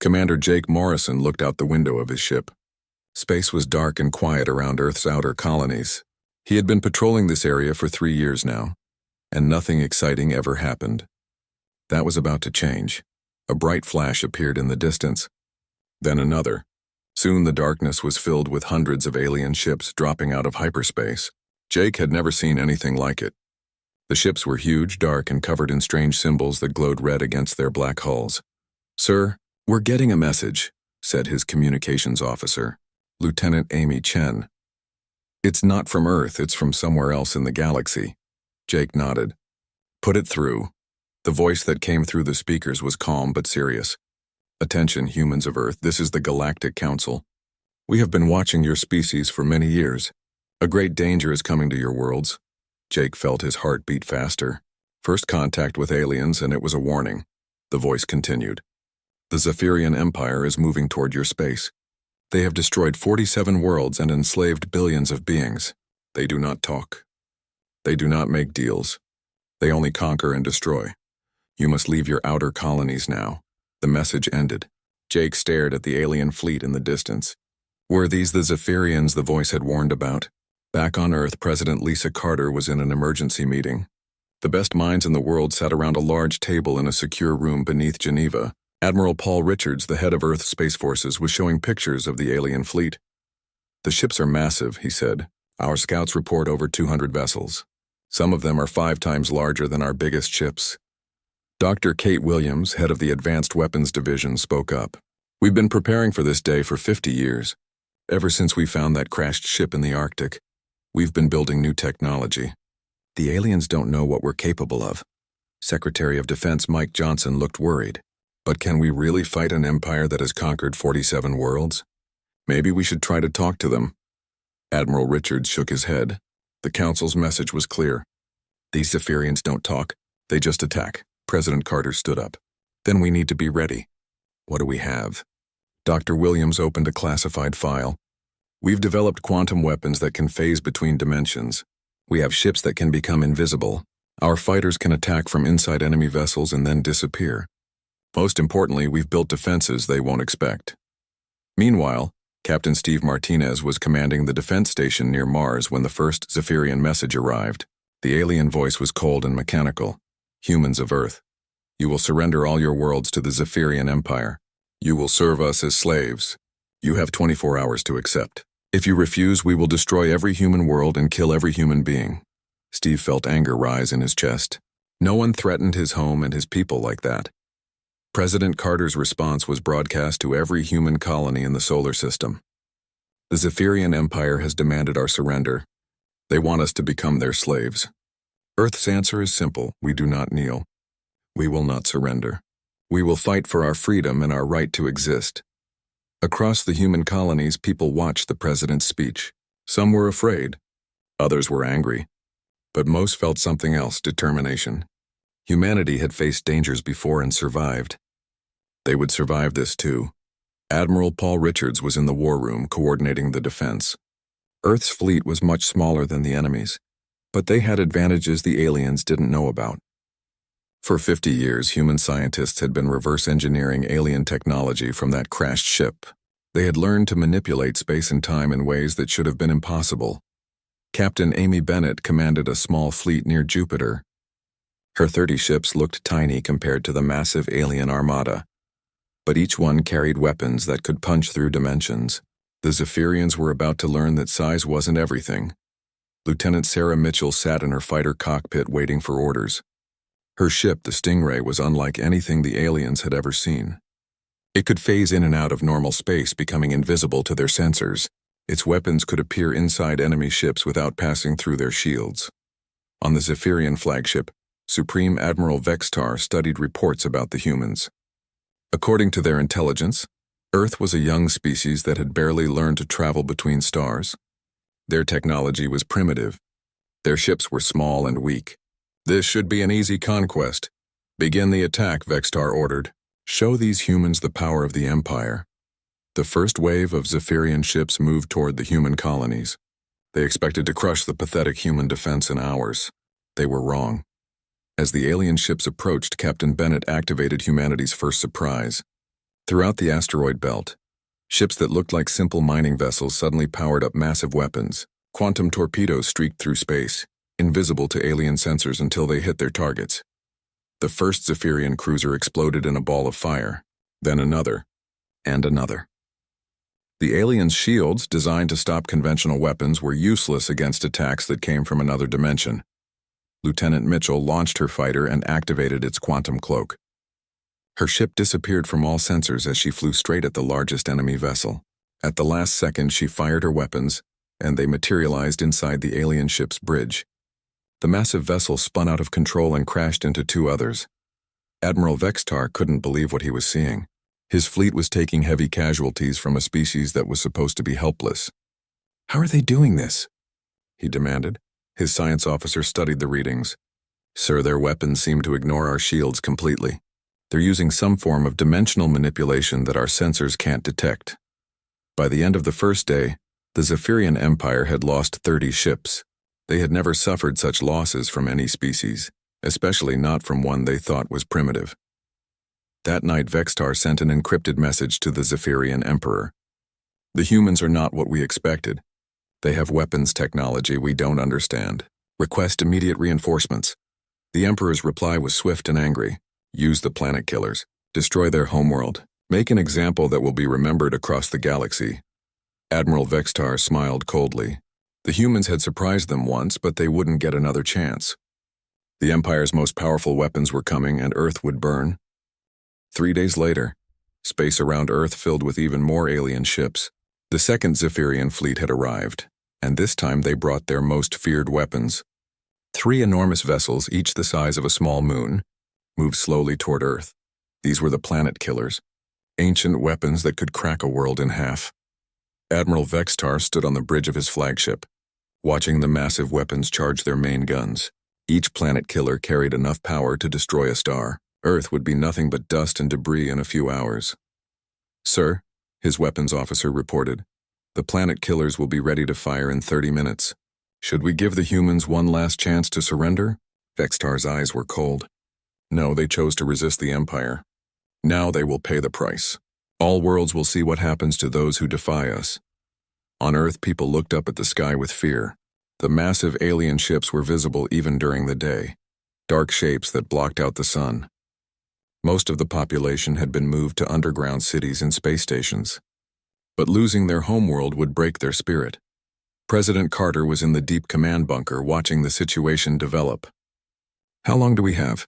Commander Jake Morrison looked out the window of his ship. Space was dark and quiet around Earth's outer colonies. He had been patrolling this area for 3 years now, and nothing exciting ever happened. That was about to change. A bright flash appeared in the distance. Then another. Soon the darkness was filled with hundreds of alien ships dropping out of hyperspace. Jake had never seen anything like it. The ships were huge, dark, and covered in strange symbols that glowed red against their black hulls. "Sir, we're getting a message," said his communications officer, Lieutenant Amy Chen. "It's not from Earth, it's from somewhere else in the galaxy." Jake nodded. "Put it through." The voice that came through the speakers was calm but serious. "Attention, humans of Earth, this is the Galactic Council. We have been watching your species for many years. A great danger is coming to your worlds." Jake felt his heart beat faster. First contact with aliens, and it was a warning. The voice continued. "The Zephyrian Empire is moving toward your space. They have destroyed 47 worlds and enslaved billions of beings. They do not talk. They do not make deals. They only conquer and destroy. You must leave your outer colonies now." The message ended. Jake stared at the alien fleet in the distance. Were these the Zephyrians the voice had warned about? Back on Earth, President Lisa Carter was in an emergency meeting. The best minds in the world sat around a large table in a secure room beneath Geneva. Admiral Paul Richards, the head of Earth's Space Forces, was showing pictures of the alien fleet. "The ships are massive," he said. "Our scouts report over 200 vessels. Some of them are 5 times larger than our biggest ships." Dr. Kate Williams, head of the Advanced Weapons Division, spoke up. "We've been preparing for this day for 50 years. Ever since we found that crashed ship in the Arctic, we've been building new technology. The aliens don't know what we're capable of." Secretary of Defense Mike Johnson looked worried. "But can we really fight an empire that has conquered 47 worlds? Maybe we should try to talk to them." Admiral Richards shook his head. The Council's message was clear. "These Zephyrians don't talk, they just attack." President Carter stood up. "Then we need to be ready." "What do we have?" Dr. Williams opened a classified file. "We've developed quantum weapons that can phase between dimensions. We have ships that can become invisible. Our fighters can attack from inside enemy vessels and then disappear. Most importantly, we've built defenses they won't expect." Meanwhile, Captain Steve Martinez was commanding the defense station near Mars when the first Zephyrian message arrived. The alien voice was cold and mechanical. "Humans of Earth, you will surrender all your worlds to the Zephyrian Empire. You will serve us as slaves. You have 24 hours to accept. If you refuse, we will destroy every human world and kill every human being." Steve felt anger rise in his chest. No one threatened his home and his people like that. President Carter's response was broadcast to every human colony in the solar system. "The Zephyrian Empire has demanded our surrender. They want us to become their slaves. Earth's answer is simple: we do not kneel. We will not surrender. We will fight for our freedom and our right to exist." Across the human colonies, people watched the president's speech. Some were afraid. Others were angry. But most felt something else: determination. Humanity had faced dangers before and survived. They would survive this too. Admiral Paul Richards was in the war room coordinating the defense. Earth's fleet was much smaller than the enemy's, but they had advantages the aliens didn't know about. For 50 years, human scientists had been reverse engineering alien technology from that crashed ship. They had learned to manipulate space and time in ways that should have been impossible. Captain Amy Bennett commanded a small fleet near Jupiter. Her 30 ships looked tiny compared to the massive alien armada, but each one carried weapons that could punch through dimensions. The Zephyrians were about to learn that size wasn't everything. Lieutenant Sarah Mitchell sat in her fighter cockpit waiting for orders. Her ship, the Stingray, was unlike anything the aliens had ever seen. It could phase in and out of normal space, becoming invisible to their sensors. Its weapons could appear inside enemy ships without passing through their shields. On the Zephyrian flagship, Supreme Admiral Vextar studied reports about the humans. According to their intelligence, Earth was a young species that had barely learned to travel between stars. Their technology was primitive. Their ships were small and weak. "This should be an easy conquest. Begin the attack," Vextar ordered. "Show these humans the power of the Empire." The first wave of Zephyrian ships moved toward the human colonies. They expected to crush the pathetic human defense in hours. They were wrong. As the alien ships approached, Captain Bennett activated humanity's first surprise. Throughout the asteroid belt, ships that looked like simple mining vessels suddenly powered up massive weapons. Quantum torpedoes streaked through space, invisible to alien sensors until they hit their targets. The first Zephyrian cruiser exploded in a ball of fire, then another, and another. The aliens' shields, designed to stop conventional weapons, were useless against attacks that came from another dimension. Lieutenant Mitchell launched her fighter and activated its quantum cloak. Her ship disappeared from all sensors as she flew straight at the largest enemy vessel. At the last second, she fired her weapons, and they materialized inside the alien ship's bridge. The massive vessel spun out of control and crashed into two others. Admiral Vextar couldn't believe what he was seeing. His fleet was taking heavy casualties from a species that was supposed to be helpless. "How are they doing this?" he demanded. His science officer studied the readings. "Sir, their weapons seem to ignore our shields completely. They're using some form of dimensional manipulation that our sensors can't detect." By the end of the first day, the Zephyrian Empire had lost 30 ships. They had never suffered such losses from any species, especially not from one they thought was primitive. That night, Vextar sent an encrypted message to the Zephyrian Emperor. "The humans are not what we expected. They have weapons technology we don't understand. Request immediate reinforcements." The Emperor's reply was swift and angry. "Use the planet killers. Destroy their homeworld. Make an example that will be remembered across the galaxy." Admiral Vextar smiled coldly. The humans had surprised them once, but they wouldn't get another chance. The Empire's most powerful weapons were coming, and Earth would burn. 3 days later, space around Earth filled with even more alien ships. The second Zephyrian fleet had arrived, and this time they brought their most feared weapons. 3 enormous vessels, each the size of a small moon, moved slowly toward Earth. These were the planet killers, ancient weapons that could crack a world in half. Admiral Vextar stood on the bridge of his flagship, watching the massive weapons charge their main guns. Each planet killer carried enough power to destroy a star. Earth would be nothing but dust and debris in a few hours. "Sir," his weapons officer reported, "the planet killers will be ready to fire in 30 minutes. Should we give the humans one last chance to surrender?" Vextar's eyes were cold. "No, they chose to resist the Empire. Now they will pay the price. All worlds will see what happens to those who defy us." On Earth, people looked up at the sky with fear. The massive alien ships were visible even during the day, dark shapes that blocked out the sun. Most of the population had been moved to underground cities and space stations. But losing their homeworld would break their spirit. President Carter was in the deep command bunker watching the situation develop. "How long do we have?"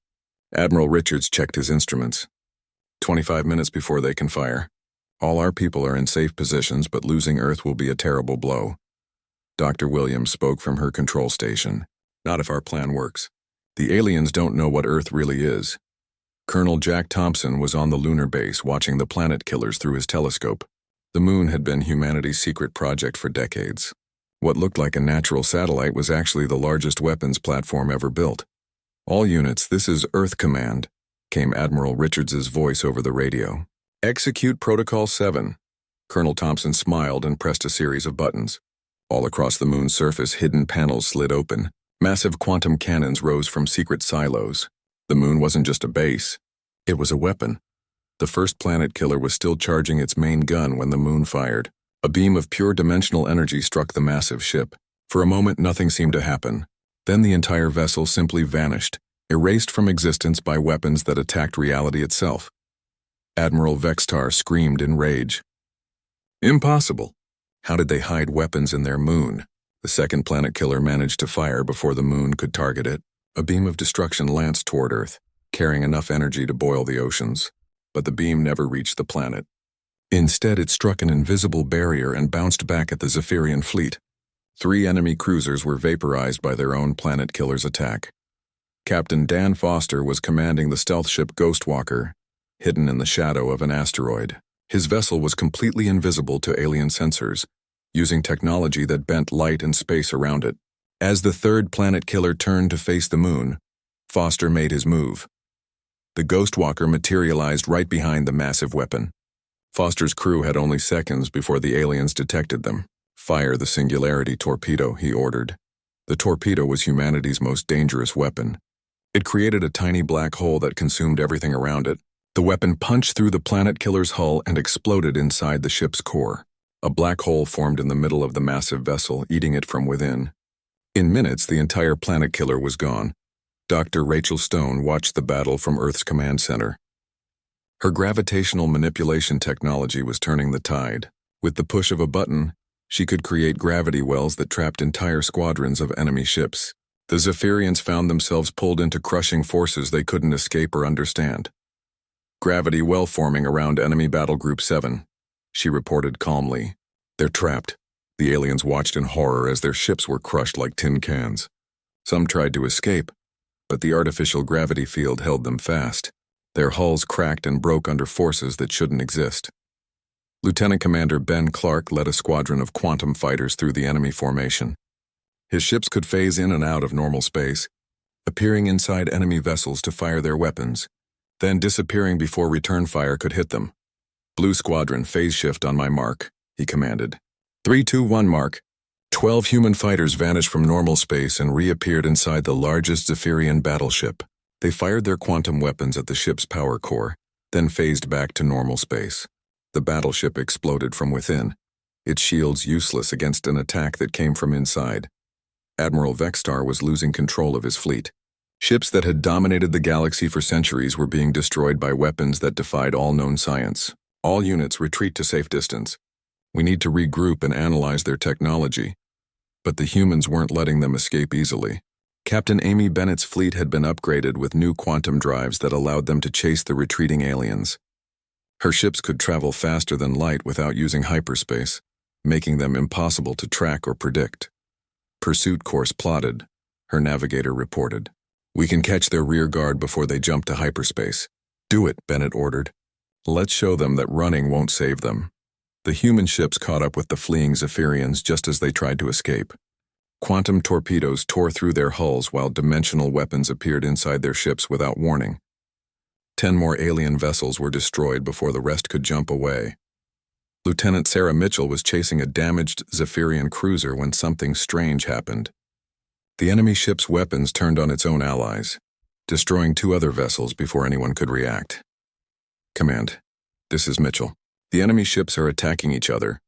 Admiral Richards checked his instruments. 25 minutes before they can fire. All our people are in safe positions, but losing Earth will be a terrible blow." Dr. Williams spoke from her control station. "Not if our plan works. The aliens don't know what Earth really is." Colonel Jack Thompson was on the lunar base watching the planet killers through his telescope. The moon had been humanity's secret project for decades. What looked like a natural satellite was actually the largest weapons platform ever built. "All units, this is Earth Command," came Admiral Richards's voice over the radio. "Execute Protocol 7. Colonel Thompson smiled and pressed a series of buttons. All across the moon's surface, hidden panels slid open. Massive quantum cannons rose from secret silos. The moon wasn't just a base. It was a weapon. The first planet killer was still charging its main gun when the moon fired. A beam of pure dimensional energy struck the massive ship. For a moment, nothing seemed to happen. Then the entire vessel simply vanished, erased from existence by weapons that attacked reality itself. Admiral Vextar screamed in rage. "Impossible! How did they hide weapons in their moon?" The second planet killer managed to fire before the moon could target it. A beam of destruction lanced toward Earth, carrying enough energy to boil the oceans. But the beam never reached the planet. Instead, it struck an invisible barrier and bounced back at the Zephyrian fleet. 3 enemy cruisers were vaporized by their own planet killer's attack. Captain Dan Foster was commanding the stealth ship Ghostwalker, hidden in the shadow of an asteroid. His vessel was completely invisible to alien sensors, using technology that bent light and space around it. As the third planet killer turned to face the moon, Foster made his move. The Ghostwalker materialized right behind the massive weapon. Foster's crew had only seconds before the aliens detected them. "Fire the Singularity torpedo," he ordered. The torpedo was humanity's most dangerous weapon. It created a tiny black hole that consumed everything around it, The weapon punched through the planet killer's hull and exploded inside the ship's core. A black hole formed in the middle of the massive vessel, eating it from within. In minutes, the entire planet killer was gone. Dr. Rachel Stone watched the battle from Earth's command center. Her gravitational manipulation technology was turning the tide. With the push of a button, she could create gravity wells that trapped entire squadrons of enemy ships. The Zephyrians found themselves pulled into crushing forces they couldn't escape or understand. Gravity well forming around enemy battle group 7, she reported calmly. They're trapped. The aliens watched in horror as their ships were crushed like tin cans. Some tried to escape, but the artificial gravity field held them fast. Their hulls cracked and broke under forces that shouldn't exist. Lieutenant Commander Ben Clark led a squadron of quantum fighters through the enemy formation. His ships could phase in and out of normal space, appearing inside enemy vessels to fire their weapons, then disappearing before return fire could hit them. Blue Squadron, phase shift on my mark, he commanded. 3-2-1 mark. 12 human fighters vanished from normal space and reappeared inside the largest Zephyrian battleship. They fired their quantum weapons at the ship's power core, then phased back to normal space. The battleship exploded from within, its shields useless against an attack that came from inside. Admiral Vextar was losing control of his fleet. Ships that had dominated the galaxy for centuries were being destroyed by weapons that defied all known science. All units retreat to safe distance. We need to regroup and analyze their technology. But the humans weren't letting them escape easily. Captain Amy Bennett's fleet had been upgraded with new quantum drives that allowed them to chase the retreating aliens. Her ships could travel faster than light without using hyperspace, making them impossible to track or predict. Pursuit course plotted, her navigator reported. We can catch their rear guard before they jump to hyperspace. Do it, Bennett ordered. Let's show them that running won't save them. The human ships caught up with the fleeing Zephyrians just as they tried to escape. Quantum torpedoes tore through their hulls while dimensional weapons appeared inside their ships without warning. 10 more alien vessels were destroyed before the rest could jump away. Lieutenant Sarah Mitchell was chasing a damaged Zephyrian cruiser when something strange happened. The enemy ship's weapons turned on its own allies, destroying 2 other vessels before anyone could react. Command, this is Mitchell. The enemy ships are attacking each other.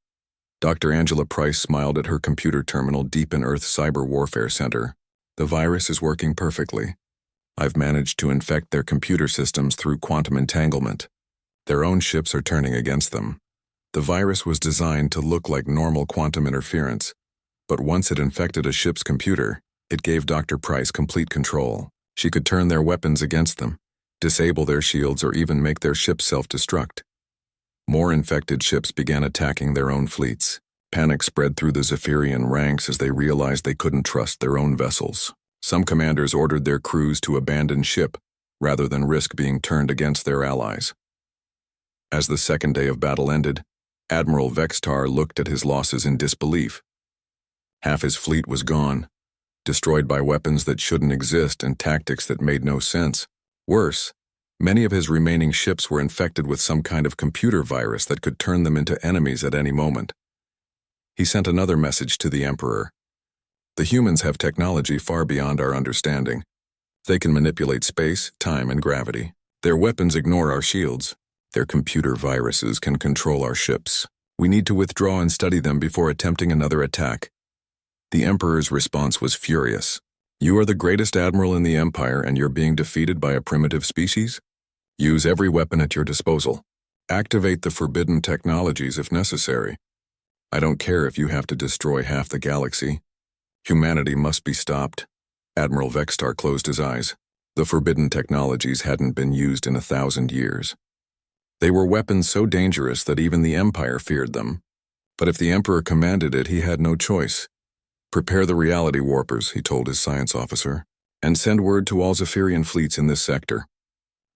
Dr. Angela Price smiled at her computer terminal deep in Earth's Cyber Warfare Center. The virus is working perfectly. I've managed to infect their computer systems through quantum entanglement. Their own ships are turning against them. The virus was designed to look like normal quantum interference, but once it infected a ship's computer, it gave Dr. Price complete control. She could turn their weapons against them, disable their shields, or even make their ships self-destruct. More infected ships began attacking their own fleets. Panic spread through the Zephyrian ranks as they realized they couldn't trust their own vessels. Some commanders ordered their crews to abandon ship rather than risk being turned against their allies. As the second day of battle ended, Admiral Vextar looked at his losses in disbelief. Half his fleet was gone, destroyed by weapons that shouldn't exist and tactics that made no sense. Worse, many of his remaining ships were infected with some kind of computer virus that could turn them into enemies at any moment. He sent another message to the Emperor. The humans have technology far beyond our understanding. They can manipulate space, time, and gravity. Their weapons ignore our shields. Their computer viruses can control our ships. We need to withdraw and study them before attempting another attack. The Emperor's response was furious. You are the greatest admiral in the Empire and you're being defeated by a primitive species? Use every weapon at your disposal. Activate the forbidden technologies if necessary. I don't care if you have to destroy half the galaxy. Humanity must be stopped. Admiral Vextar closed his eyes. The forbidden technologies hadn't been used in 1,000 years. They were weapons so dangerous that even the Empire feared them. But if the Emperor commanded it, he had no choice. Prepare the reality warpers, he told his science officer, and send word to all Zephyrian fleets in this sector.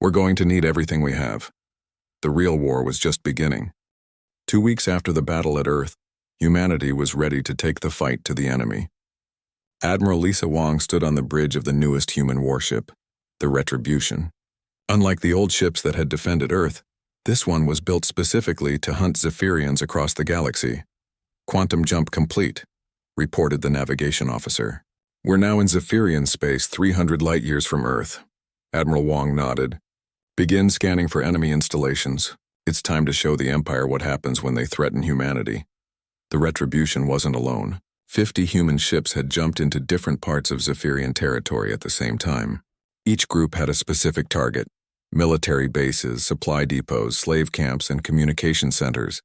We're going to need everything we have. The real war was just beginning. 2 weeks after the battle at Earth, humanity was ready to take the fight to the enemy. Admiral Lisa Wong stood on the bridge of the newest human warship, the Retribution. Unlike the old ships that had defended Earth, this one was built specifically to hunt Zephyrians across the galaxy. Quantum jump complete, reported the navigation officer. We're now in Zephyrian space 300 light-years from Earth. Admiral Wong nodded. Begin scanning for enemy installations. It's time to show the Empire what happens when they threaten humanity. The Retribution wasn't alone. 50 human ships had jumped into different parts of Zephyrian territory at the same time. Each group had a specific target: military bases, supply depots, slave camps, and communication centers.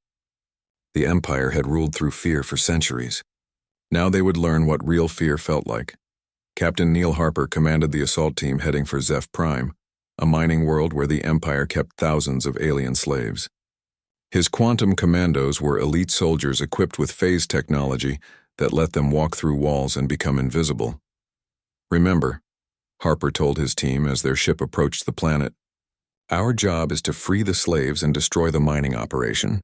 The Empire had ruled through fear for centuries. Now they would learn what real fear felt like. Captain Neil Harper commanded the assault team heading for Zeph Prime, a mining world where the Empire kept thousands of alien slaves. His quantum commandos were elite soldiers equipped with phase technology that let them walk through walls and become invisible. Remember, Harper told his team as their ship approached the planet, our job is to free the slaves and destroy the mining operation.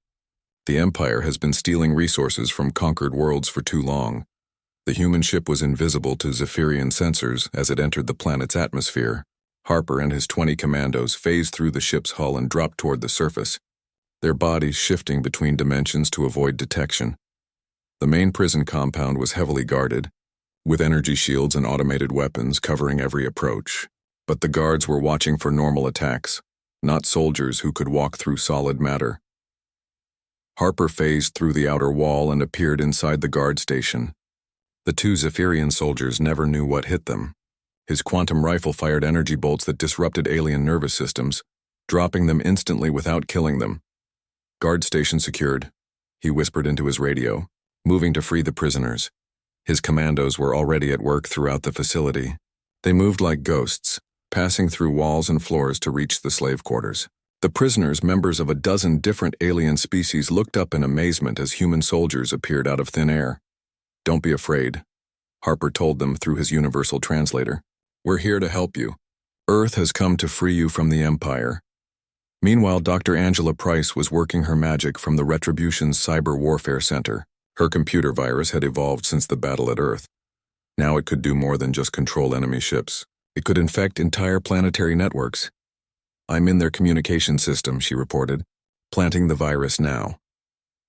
The Empire has been stealing resources from conquered worlds for too long. The human ship was invisible to Zephyrian sensors as it entered the planet's atmosphere. Harper and his 20 commandos phased through the ship's hull and dropped toward the surface, their bodies shifting between dimensions to avoid detection. The main prison compound was heavily guarded, with energy shields and automated weapons covering every approach. But the guards were watching for normal attacks, not soldiers who could walk through solid matter. Harper phased through the outer wall and appeared inside the guard station. The 2 Zephyrian soldiers never knew what hit them. His quantum rifle fired energy bolts that disrupted alien nervous systems, dropping them instantly without killing them. Guard station secured, he whispered into his radio, moving to free the prisoners. His commandos were already at work throughout the facility. They moved like ghosts, passing through walls and floors to reach the slave quarters. The prisoners, members of a dozen different alien species, looked up in amazement as human soldiers appeared out of thin air. Don't be afraid, Harper told them through his universal translator. We're here to help you. Earth has come to free you from the Empire. Meanwhile, Dr. Angela Price was working her magic from the Retribution's Cyber Warfare Center. Her computer virus had evolved since the battle at Earth. Now it could do more than just control enemy ships. It could infect entire planetary networks. I'm in their communication system, she reported, planting the virus now.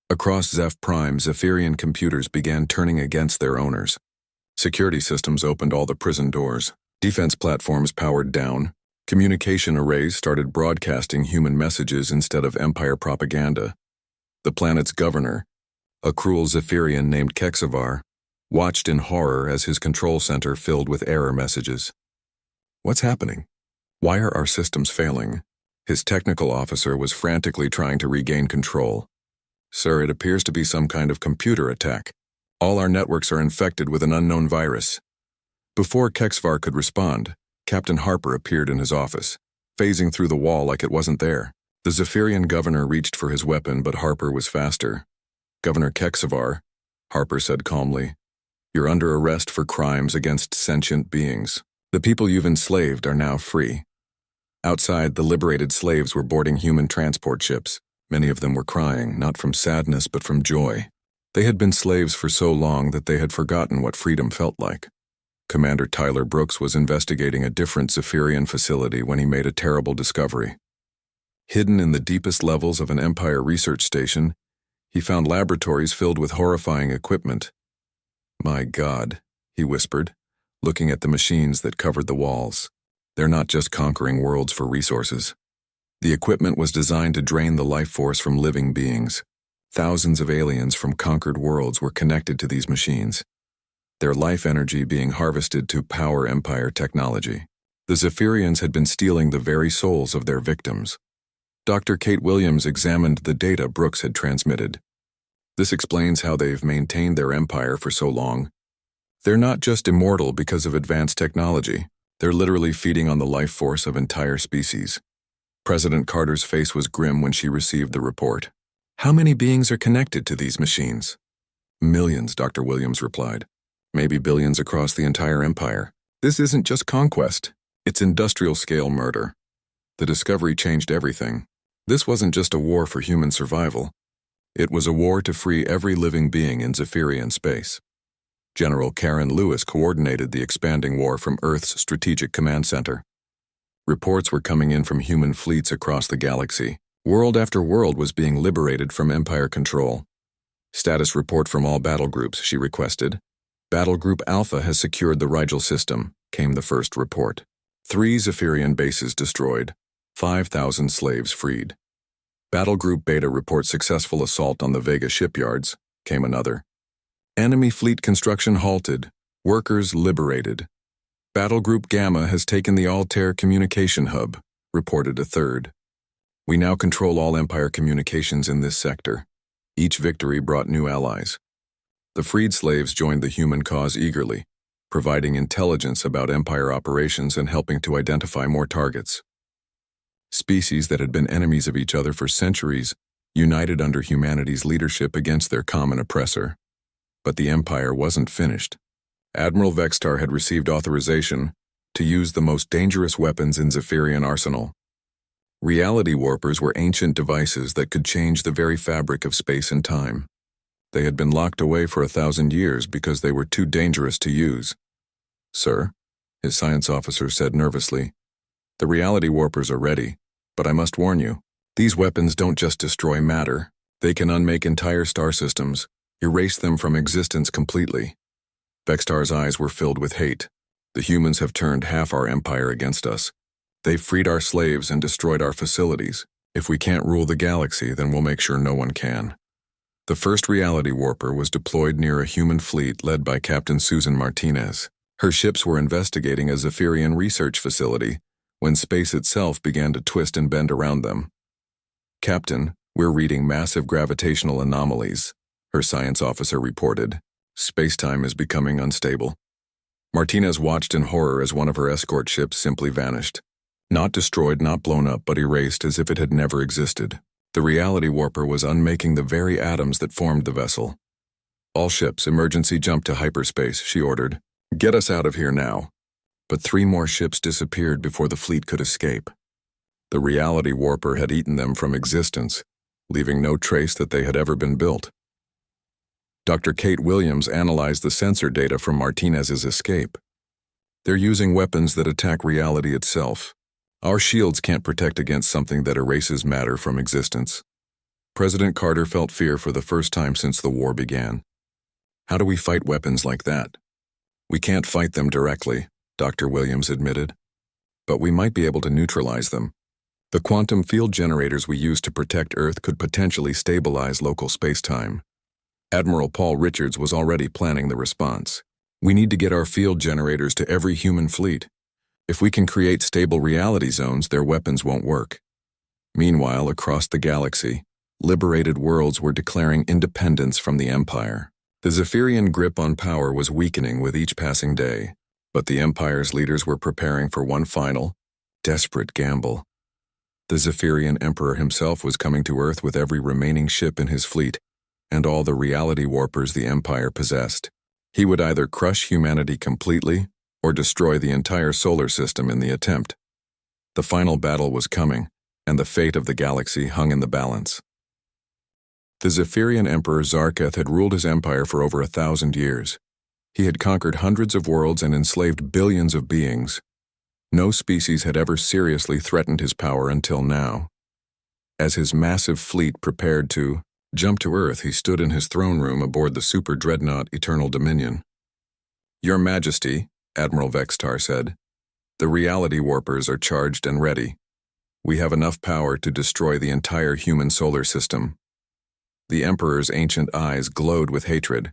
Across Zeph Prime, Zephyrian computers began turning against their owners. Security systems opened all the prison doors. Defense platforms powered down. Communication arrays started broadcasting human messages instead of Empire propaganda. The planet's governor, a cruel Zephyrian named Kexavar, watched in horror as his control center filled with error messages. What's happening? Why are our systems failing? His technical officer was frantically trying to regain control. Sir, it appears to be some kind of computer attack. All our networks are infected with an unknown virus. Before Kexavar could respond, Captain Harper appeared in his office, phasing through the wall like it wasn't there. The Zephyrian governor reached for his weapon, but Harper was faster. Governor Kexavar, Harper said calmly, you're under arrest for crimes against sentient beings. The people you've enslaved are now free. Outside, the liberated slaves were boarding human transport ships. Many of them were crying, not from sadness but from joy. They had been slaves for so long that they had forgotten what freedom felt like. Commander Tyler Brooks was investigating a different Zephyrian facility when he made a terrible discovery. Hidden in the deepest levels of an Empire research station, he found laboratories filled with horrifying equipment. My God, he whispered, looking at the machines that covered the walls. They're not just conquering worlds for resources. The equipment was designed to drain the life force from living beings. Thousands of aliens from conquered worlds were connected to these machines, their life energy being harvested to power Empire technology. The Zephyrians had been stealing the very souls of their victims. Dr. Kate Williams examined the data Brooks had transmitted. This explains how they've maintained their empire for so long. They're not just immortal because of advanced technology. They're literally feeding on the life force of entire species. President Carter's face was grim when she received the report. How many beings are connected to these machines? Millions, Dr. Williams replied. Maybe billions across the entire empire. This isn't just conquest. It's industrial-scale murder. The discovery changed everything. This wasn't just a war for human survival. It was a war to free every living being in Zephyrian space. General Karen Lewis coordinated the expanding war from Earth's Strategic Command Center. Reports were coming in from human fleets across the galaxy. World after world was being liberated from Empire control. Status report from all battle groups, she requested. Battle Group Alpha has secured the Rigel system, came the first report. 3 Zephyrian bases destroyed. 5,000 slaves freed. Battle Group Beta reports successful assault on the Vega shipyards, came another. Enemy fleet construction halted, workers liberated. Battle Group Gamma has taken the Altair communication hub, reported a third. We now control all Empire communications in this sector. Each victory brought new allies. The freed slaves joined the human cause eagerly, providing intelligence about Empire operations and helping to identify more targets. Species that had been enemies of each other for centuries united under humanity's leadership against their common oppressor. But the Empire wasn't finished. Admiral Vextar had received authorization to use the most dangerous weapons in Zephyrian arsenal. Reality warpers were ancient devices that could change the very fabric of space and time. They had been locked away for 1,000 years because they were too dangerous to use. Sir, his science officer said nervously, the reality warpers are ready, but I must warn you, these weapons don't just destroy matter. They can unmake entire star systems, erase them from existence completely. Vextar's eyes were filled with hate. The humans have turned half our empire against us. They've freed our slaves and destroyed our facilities. If we can't rule the galaxy, then we'll make sure no one can. The first reality warper was deployed near a human fleet led by Captain Susan Martinez. Her ships were investigating a Zephyrian research facility when space itself began to twist and bend around them. Captain, we're reading massive gravitational anomalies, her science officer reported. Space-time is becoming unstable. Martinez watched in horror as one of her escort ships simply vanished. Not destroyed, not blown up, but erased as if it had never existed. The reality warper was unmaking the very atoms that formed the vessel. All ships, emergency jump to hyperspace, she ordered. Get us out of here now. But 3 more ships disappeared before the fleet could escape. The reality warper had eaten them from existence, leaving no trace that they had ever been built. Dr. Kate Williams analyzed the sensor data from Martinez's escape. They're using weapons that attack reality itself. Our shields can't protect against something that erases matter from existence. President Carter felt fear for the first time since the war began. How do we fight weapons like that? We can't fight them directly, Dr. Williams admitted. But we might be able to neutralize them. The quantum field generators we use to protect Earth could potentially stabilize local space-time. Admiral Paul Richards was already planning the response. We need to get our field generators to every human fleet. If we can create stable reality zones, their weapons won't work. Meanwhile, across the galaxy, liberated worlds were declaring independence from the Empire. The Zephyrian grip on power was weakening with each passing day, but the Empire's leaders were preparing for one final, desperate gamble. The Zephyrian Emperor himself was coming to Earth with every remaining ship in his fleet, and all the reality warpers the Empire possessed. He would either crush humanity completely or destroy the entire solar system in the attempt. The final battle was coming, and the fate of the galaxy hung in the balance. The Zephyrian Emperor Zarketh had ruled his empire for over 1,000 years. He had conquered hundreds of worlds and enslaved billions of beings. No species had ever seriously threatened his power until now. As his massive fleet prepared to jump to Earth, he stood in his throne room aboard the super dreadnought Eternal Dominion. Your Majesty, Admiral Vextar said, the reality warpers are charged and ready. We have enough power to destroy the entire human solar system. The Emperor's ancient eyes glowed with hatred.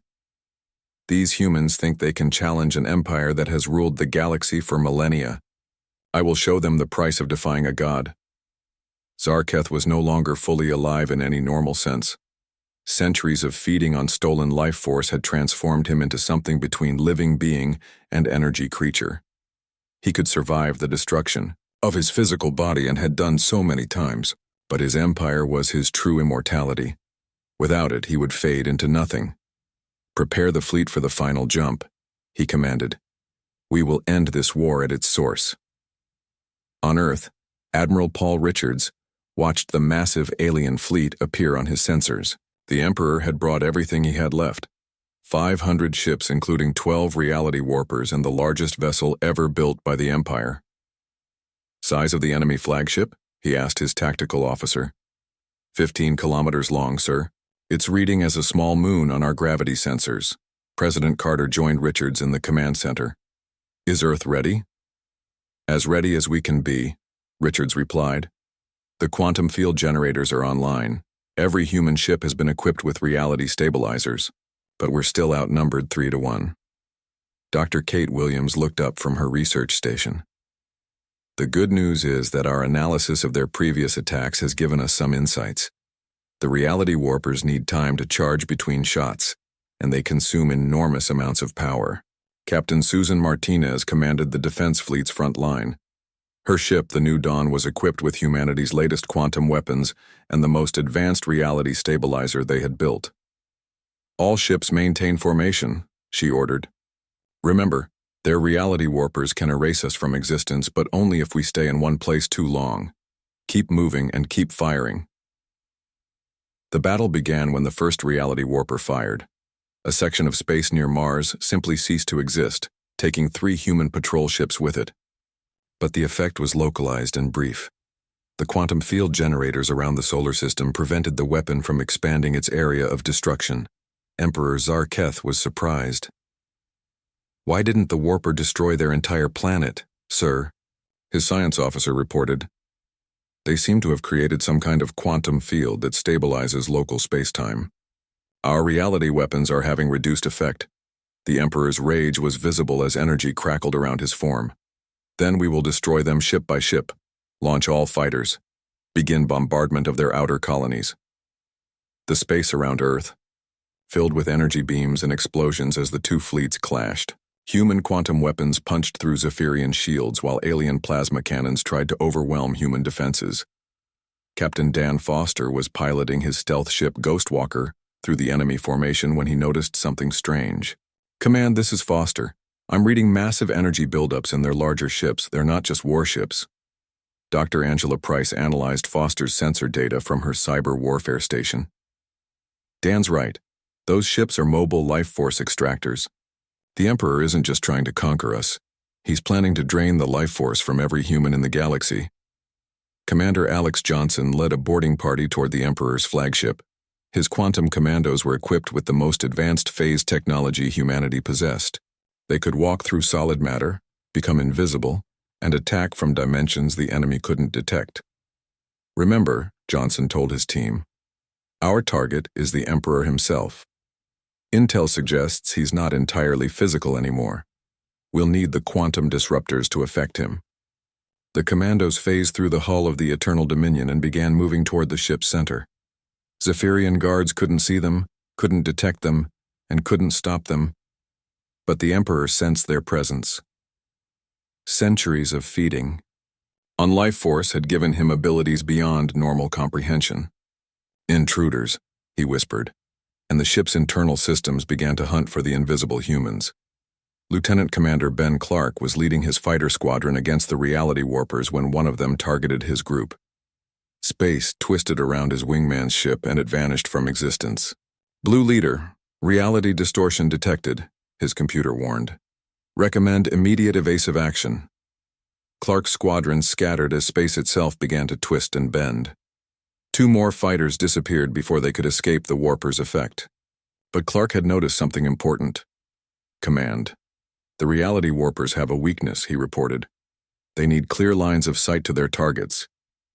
These humans think they can challenge an empire that has ruled the galaxy for millennia. I will show them the price of defying a god. Zarketh was no longer fully alive in any normal sense. Centuries of feeding on stolen life force had transformed him into something between living being and energy creature. He could survive the destruction of his physical body and had done so many times, but his empire was his true immortality. Without it, he would fade into nothing. Prepare the fleet for the final jump, he commanded. We will end this war at its source. On Earth, Admiral Paul Richards watched the massive alien fleet appear on his sensors. The Emperor had brought everything he had left. 500 ships, including 12 reality warpers and the largest vessel ever built by the Empire. Size of the enemy flagship? He asked his tactical officer. 15 kilometers long, sir. It's reading as a small moon on our gravity sensors. President Carter joined Richards in the command center. Is Earth ready? As ready as we can be, Richards replied. The quantum field generators are online. Every human ship has been equipped with reality stabilizers, but we're still outnumbered 3-1. Dr. Kate Williams looked up from her research station. The good news is that our analysis of their previous attacks has given us some insights. The reality warpers need time to charge between shots, and they consume enormous amounts of power. Captain Susan Martinez commanded the defense fleet's front line. Her ship, the New Dawn, was equipped with humanity's latest quantum weapons and the most advanced reality stabilizer they had built. All ships maintain formation, she ordered. Remember, their reality warpers can erase us from existence, but only if we stay in one place too long. Keep moving and keep firing. The battle began when the first reality warper fired. A section of space near Mars simply ceased to exist, taking 3 human patrol ships with it. But the effect was localized and brief. The quantum field generators around the solar system prevented the weapon from expanding its area of destruction. Emperor Zarketh was surprised. "Why didn't the warper destroy their entire planet, sir?" his science officer reported. "They seem to have created some kind of quantum field that stabilizes local space-time. Our reality weapons are having reduced effect." The Emperor's rage was visible as energy crackled around his form. "Then we will destroy them ship by ship. Launch all fighters. Begin bombardment of their outer colonies." The space around Earth filled with energy beams and explosions as the 2 fleets clashed. Human quantum weapons punched through Zephyrian shields while alien plasma cannons tried to overwhelm human defenses. Captain Dan Foster was piloting his stealth ship Ghostwalker through the enemy formation when he noticed something strange. "Command, this is Foster. I'm reading massive energy buildups in their larger ships. They're not just warships." Dr. Angela Price analyzed Foster's sensor data from her cyber warfare station. "Dan's right. Those ships are mobile life force extractors. The Emperor isn't just trying to conquer us. He's planning to drain the life force from every human in the galaxy." Commander Alex Johnson led a boarding party toward the Emperor's flagship. His quantum commandos were equipped with the most advanced phase technology humanity possessed. They could walk through solid matter, become invisible, and attack from dimensions the enemy couldn't detect. "Remember," Johnson told his team, "our target is the Emperor himself. Intel suggests he's not entirely physical anymore. We'll need the quantum disruptors to affect him." The commandos phased through the hull of the Eternal Dominion and began moving toward the ship's center. Zephyrian guards couldn't see them, couldn't detect them, and couldn't stop them. But the Emperor sensed their presence. Centuries of feeding on life force had given him abilities beyond normal comprehension. "Intruders," he whispered, and the ship's internal systems began to hunt for the invisible humans. Lieutenant Commander Ben Clark was leading his fighter squadron against the reality warpers when one of them targeted his group. Space twisted around his wingman's ship and it vanished from existence. "Blue Leader, reality distortion detected," his computer warned. "Recommend immediate evasive action." Clark's squadron scattered as space itself began to twist and bend. 2 more fighters disappeared before they could escape the warper's effect. But Clark had noticed something important. "Command, the reality warpers have a weakness," he reported. "They need clear lines of sight to their targets.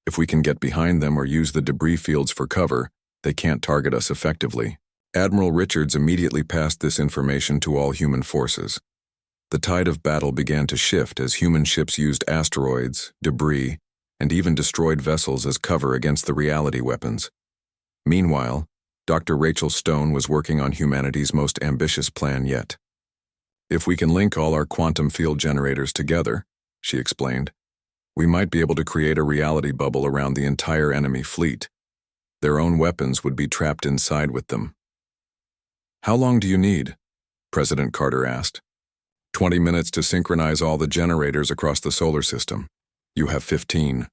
If we can get behind them or use the debris fields for cover, they can't target us effectively." Admiral Richards immediately passed this information to all human forces. The tide of battle began to shift as human ships used asteroids, debris, and even destroyed vessels as cover against the reality weapons. Meanwhile, Dr. Rachel Stone was working on humanity's most ambitious plan yet. "If we can link all our quantum field generators together," she explained, "we might be able to create a reality bubble around the entire enemy fleet. Their own weapons would be trapped inside with them." "How long do you need?" President Carter asked. 20 minutes to synchronize all the generators across the solar system. You have 15,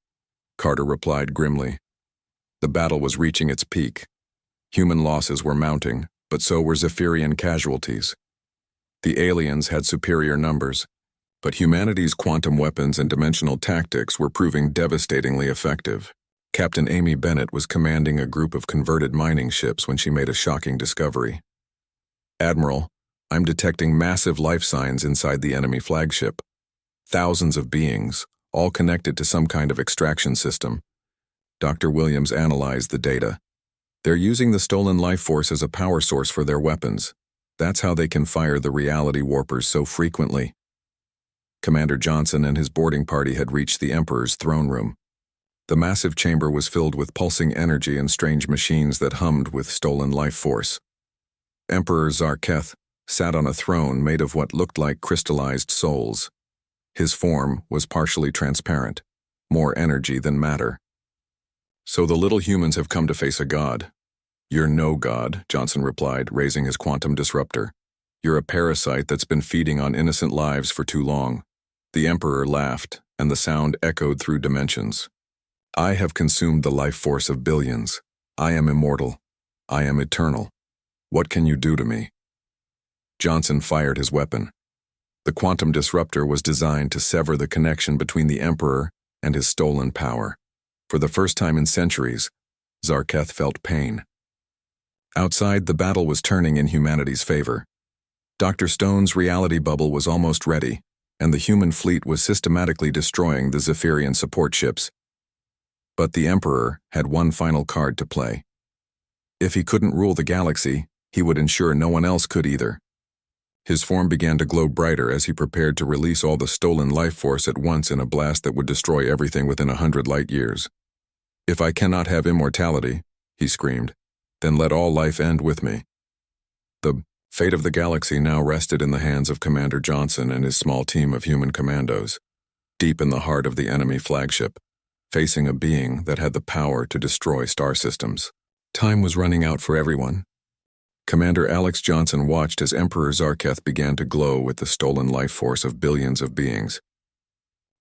Carter replied grimly. The battle was reaching its peak. Human losses were mounting, but so were Zephyrian casualties. The aliens had superior numbers, but humanity's quantum weapons and dimensional tactics were proving devastatingly effective. Captain Amy Bennett was commanding a group of converted mining ships when she made a shocking discovery. "Admiral, I'm detecting massive life signs inside the enemy flagship. Thousands of beings, all connected to some kind of extraction system. Dr. Williams analyzed the data. They're using the stolen life force as a power source for their weapons. That's how they can fire the reality warpers so frequently. Commander Johnson and his boarding party had reached the Emperor's throne room. The massive chamber was filled with pulsing energy and strange machines that hummed with stolen life force. Emperor Zarketh sat on a throne made of what looked like crystallized souls. His form was partially transparent, more energy than matter. So the little humans have come to face a god. You're no god, Johnson replied, raising his quantum disruptor. You're a parasite that's been feeding on innocent lives for too long. The Emperor laughed, and the sound echoed through dimensions. I have consumed the life force of billions. I am immortal. I am eternal. What can you do to me? Johnson fired his weapon. The quantum disruptor was designed to sever the connection between the Emperor and his stolen power. For the first time in centuries, Zarketh felt pain. Outside, the battle was turning in humanity's favor. Dr. Stone's reality bubble was almost ready, and the human fleet was systematically destroying the Zephyrian support ships. But the Emperor had one final card to play. If he couldn't rule the galaxy, he would ensure no one else could either. His form began to glow brighter as he prepared to release all the stolen life force at once in a blast that would destroy everything within 100 light years. If I cannot have immortality, he screamed, then let all life end with me. The fate of the galaxy now rested in the hands of Commander Johnson and his small team of human commandos, deep in the heart of the enemy flagship, facing a being that had the power to destroy star systems. Time was running out for everyone. Commander Alex Johnson watched as Emperor Zarketh began to glow with the stolen life force of billions of beings.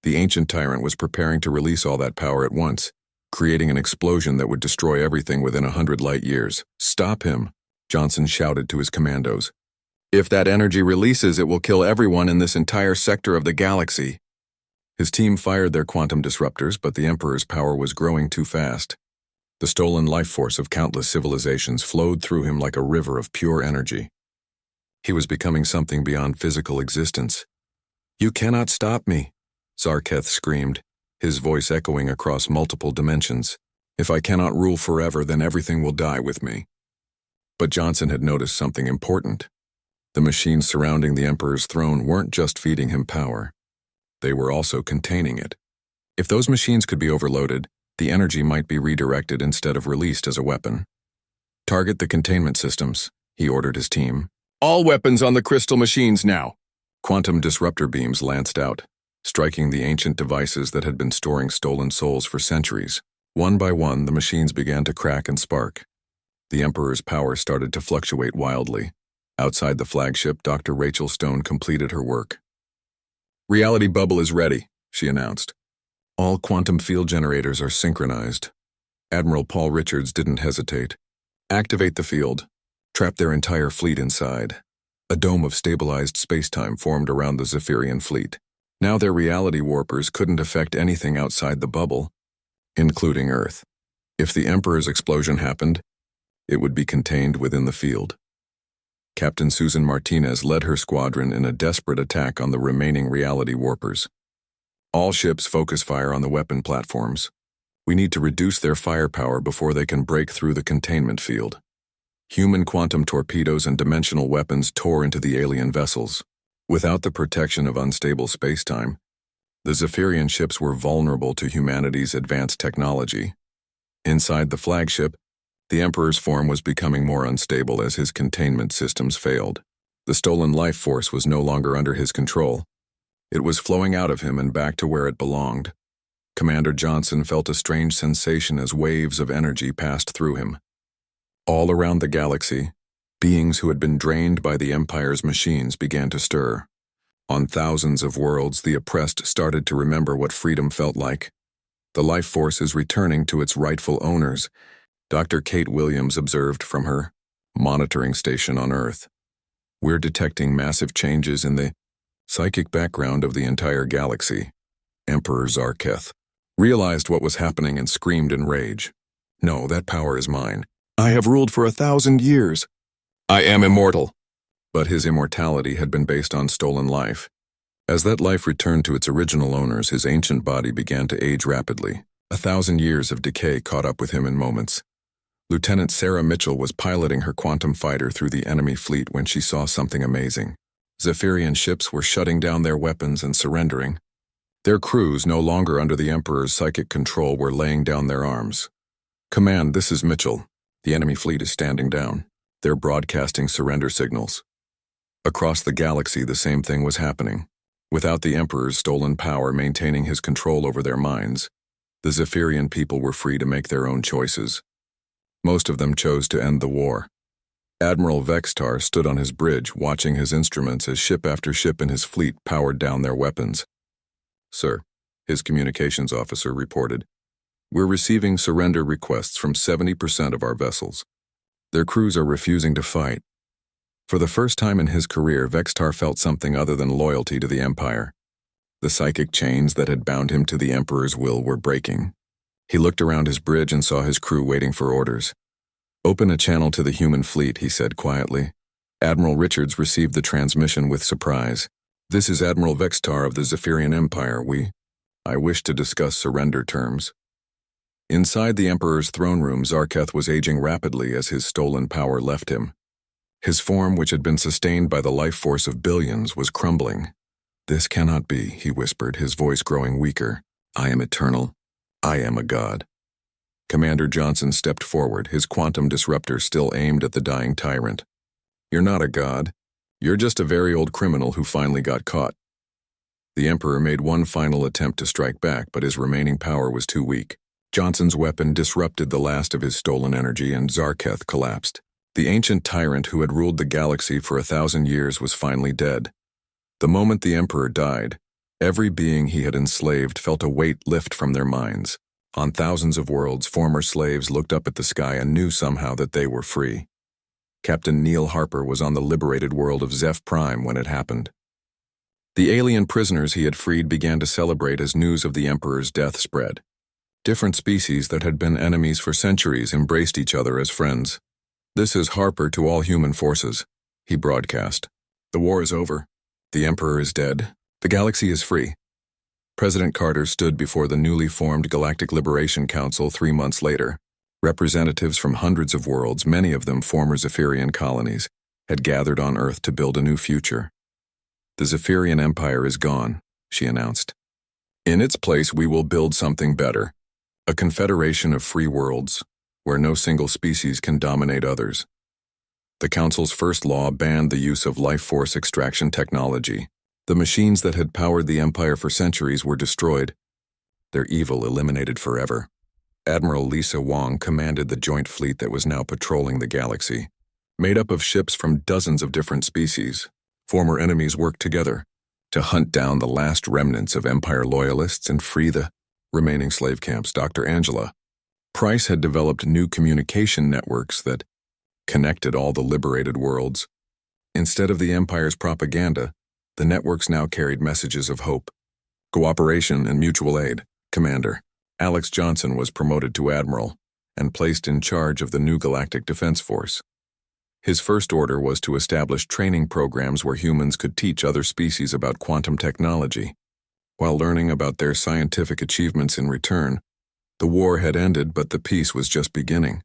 The ancient tyrant was preparing to release all that power at once, creating an explosion that would destroy everything within 100 light years. Stop him, Johnson shouted to his commandos. If that energy releases, it will kill everyone in this entire sector of the galaxy. His team fired their quantum disruptors, but the Emperor's power was growing too fast. The stolen life force of countless civilizations flowed through him like a river of pure energy. He was becoming something beyond physical existence. You cannot stop me, Zarketh screamed, his voice echoing across multiple dimensions. If I cannot rule forever, then everything will die with me. But Johnson had noticed something important. The machines surrounding the Emperor's throne weren't just feeding him power. They were also containing it. If those machines could be overloaded, the energy might be redirected instead of released as a weapon. Target the containment systems, he ordered his team. All weapons on the crystal machines now. Quantum disruptor beams lanced out, striking the ancient devices that had been storing stolen souls for centuries. One by one, the machines began to crack and spark. The Emperor's power started to fluctuate wildly. Outside the flagship, Dr. Rachel Stone completed her work. Reality bubble is ready, she announced. All quantum field generators are synchronized. Admiral Paul Richards didn't hesitate. Activate the field. Trap their entire fleet inside. A dome of stabilized space-time formed around the Zephyrian fleet. Now their reality warpers couldn't affect anything outside the bubble, including Earth. If the Emperor's explosion happened, it would be contained within the field. Captain Susan Martinez led her squadron in a desperate attack on the remaining reality warpers. All ships focus fire on the weapon platforms. We need to reduce their firepower before they can break through the containment field. Human quantum torpedoes and dimensional weapons tore into the alien vessels. Without the protection of unstable spacetime, the Zephyrian ships were vulnerable to humanity's advanced technology. Inside the flagship, the Emperor's form was becoming more unstable as his containment systems failed. The stolen life force was no longer under his control. It was flowing out of him and back to where it belonged. Commander Johnson felt a strange sensation as waves of energy passed through him. All around the galaxy, beings who had been drained by the Empire's machines began to stir. On thousands of worlds, the oppressed started to remember what freedom felt like. The life force is returning to its rightful owners, Dr. Kate Williams observed from her monitoring station on Earth. We're detecting massive changes in the psychic background of the entire galaxy. Emperor Zarketh realized what was happening and screamed in rage. No, that power is mine. I have ruled for 1,000 years. I am immortal. But his immortality had been based on stolen life. As that life returned to its original owners, his ancient body began to age rapidly. 1,000 years of decay caught up with him in moments. Lieutenant Sarah Mitchell was piloting her quantum fighter through the enemy fleet when she saw something amazing. Zephyrian ships were shutting down their weapons and surrendering. Their crews, no longer under the Emperor's psychic control, were laying down their arms. "Command, this is Mitchell. The enemy fleet is standing down. They're broadcasting surrender signals." Across the galaxy, the same thing was happening. Without the Emperor's stolen power maintaining his control over their minds, the Zephyrian people were free to make their own choices. Most of them chose to end the war. Admiral Vextar stood on his bridge, watching his instruments as ship after ship in his fleet powered down their weapons. "Sir," his communications officer reported, "we're receiving surrender requests from 70% of our vessels. Their crews are refusing to fight." For the first time in his career, Vextar felt something other than loyalty to the Empire. The psychic chains that had bound him to the Emperor's will were breaking. He looked around his bridge and saw his crew waiting for orders. "Open a channel to the human fleet," he said quietly. Admiral Richards received the transmission with surprise. "This is Admiral Vextar of the Zephyrian Empire. I wish to discuss surrender terms." Inside the Emperor's throne room, Zarketh was aging rapidly as his stolen power left him. His form, which had been sustained by the life force of billions, was crumbling. "This cannot be," he whispered, his voice growing weaker. "I am eternal. I am a god." Commander Johnson stepped forward, his quantum disruptor still aimed at the dying tyrant. "You're not a god. You're just a very old criminal who finally got caught." The Emperor made one final attempt to strike back, but his remaining power was too weak. Johnson's weapon disrupted the last of his stolen energy, and Zarketh collapsed. The ancient tyrant who had ruled the galaxy for 1,000 years was finally dead. The moment the Emperor died, every being he had enslaved felt a weight lift from their minds. On thousands of worlds, former slaves looked up at the sky and knew somehow that they were free. Captain Neil Harper was on the liberated world of Zeph Prime when it happened. The alien prisoners he had freed began to celebrate as news of the Emperor's death spread. Different species that had been enemies for centuries embraced each other as friends. "This is Harper to all human forces," he broadcast. "The war is over. The Emperor is dead. The galaxy is free." President Carter stood before the newly formed Galactic Liberation Council 3 months later. Representatives from hundreds of worlds, many of them former Zephyrian colonies, had gathered on Earth to build a new future. "The Zephyrian Empire is gone," she announced. "In its place, we will build something better. A confederation of free worlds, where no single species can dominate others." The Council's first law banned the use of life force extraction technology. The machines that had powered the Empire for centuries were destroyed, their evil eliminated forever. Admiral Lisa Wong commanded the joint fleet that was now patrolling the galaxy. Made up of ships from dozens of different species, former enemies worked together to hunt down the last remnants of Empire loyalists and free the remaining slave camps. Dr. Angela Price had developed new communication networks that connected all the liberated worlds. Instead of the Empire's propaganda, the networks now carried messages of hope, cooperation, and mutual aid. Commander Alex Johnson was promoted to Admiral and placed in charge of the new Galactic Defense Force. His first order was to establish training programs where humans could teach other species about quantum technology, while learning about their scientific achievements in return. The war had ended, but the peace was just beginning.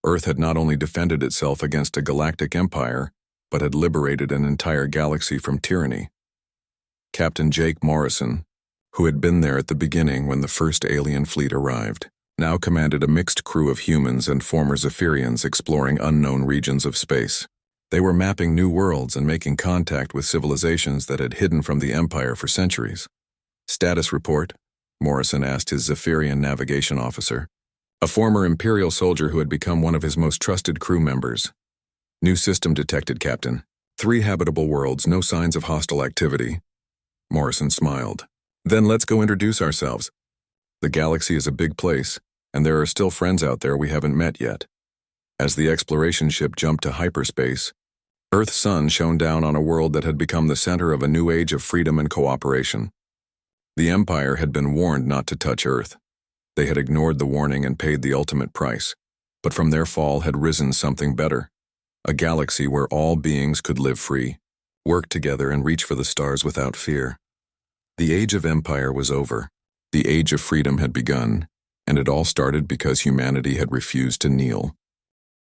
Earth had not only defended itself against a galactic empire, but had liberated an entire galaxy from tyranny. Captain Jake Morrison, who had been there at the beginning when the first alien fleet arrived, now commanded a mixed crew of humans and former Zephyrians exploring unknown regions of space. They were mapping new worlds and making contact with civilizations that had hidden from the Empire for centuries. "Status report," Morrison asked his Zephyrian navigation officer, a former Imperial soldier who had become one of his most trusted crew members. "New system detected, Captain. 3 habitable worlds, no signs of hostile activity." Morrison smiled. "Then let's go introduce ourselves. The galaxy is a big place, and there are still friends out there we haven't met yet." As the exploration ship jumped to hyperspace, Earth's sun shone down on a world that had become the center of a new age of freedom and cooperation. The Empire had been warned not to touch Earth. They had ignored the warning and paid the ultimate price, but from their fall had risen something better. A galaxy where all beings could live free, work together, and reach for the stars without fear. The age of empire was over. The age of freedom had begun, and it all started because humanity had refused to kneel.